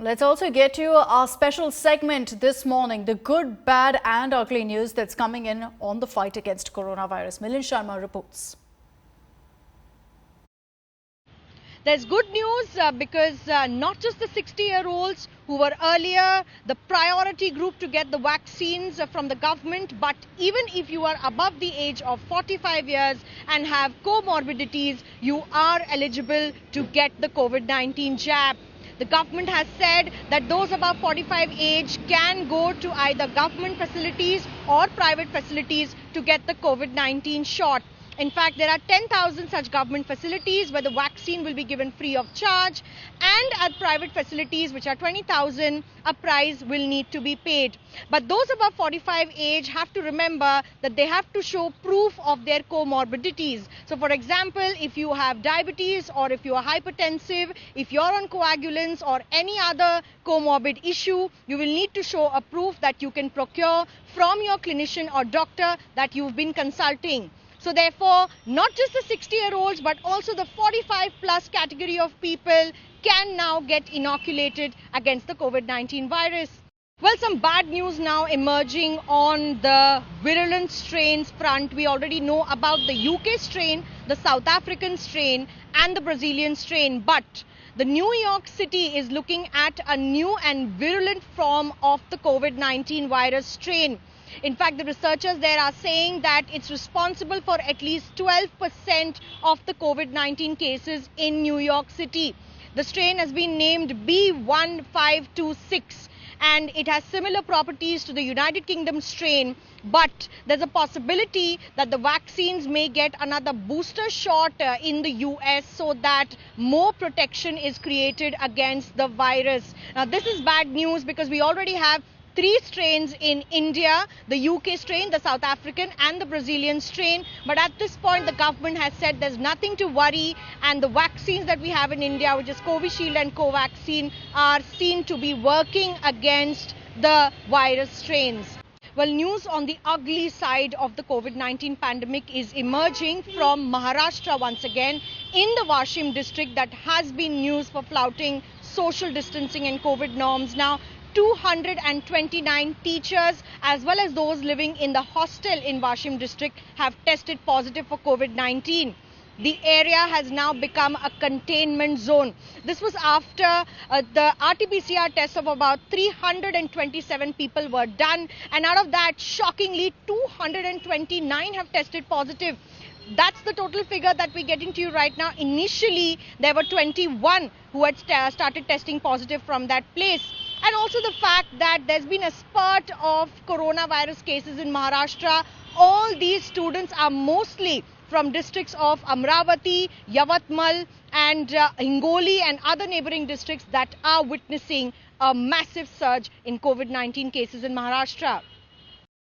Let's also get to our special segment this morning, the good, bad and ugly news that's coming in on the fight against coronavirus. Milind Sharma reports. There's good news because not just the 60-year-olds who were earlier the priority group to get the vaccines from the government, but even if you are above the age of 45 years and have comorbidities, you are eligible to get the COVID-19 jab. The government has said that those above 45 age can go to either government facilities or private facilities to get the COVID-19 shot. In fact, there are 10,000 such government facilities where the vaccine will be given free of charge, and at private facilities, which are 20,000, a price will need to be paid. But those above 45 age have to remember that they have to show proof of their comorbidities. So, for example, if you have diabetes or if you are hypertensive, if you're on coagulants or any other comorbid issue, you will need to show a proof that you can procure from your clinician or doctor that you've been consulting. So therefore, not just the 60-year-olds, but also the 45 plus category of people can now get inoculated against the COVID-19 virus. Well, some bad news now emerging on the virulent strains front. We already know about the UK strain, the South African strain and the Brazilian strain. But the New York City is looking at a new and virulent form of the COVID-19 virus strain. In fact, the researchers there are saying that it's responsible for at least 12% of the COVID-19 cases in New York City. The strain has been named B1526 and it has similar properties to the United Kingdom strain, but there's a possibility that the vaccines may get another booster shot in the US so that more protection is created against the virus. Now, this is bad news because we already have 3 strains in India, the UK strain, the South African and the Brazilian strain. But at this point, the government has said there's nothing to worry, and the vaccines that we have in India, which is Covishield and Covaxin, are seen to be working against the virus strains. Well, news on the ugly side of the COVID-19 pandemic is emerging from Maharashtra once again in the WASHIM district that has been news for flouting social distancing and COVID norms. Now, 229 teachers as well as those living in the hostel in WASHIM district have tested positive for COVID-19. The area has now become a containment zone. This was after the RT-PCR tests of about 327 people were done, and out of that, shockingly, 229 have tested positive. That's the total figure that we're getting to you right now. Initially, there were 21 who had started testing positive from that place. And also the fact that there's been a spurt of coronavirus cases in Maharashtra. All these students are mostly from districts of Amravati, Yavatmal and Hingoli and other neighboring districts that are witnessing a massive surge in COVID-19 cases in Maharashtra.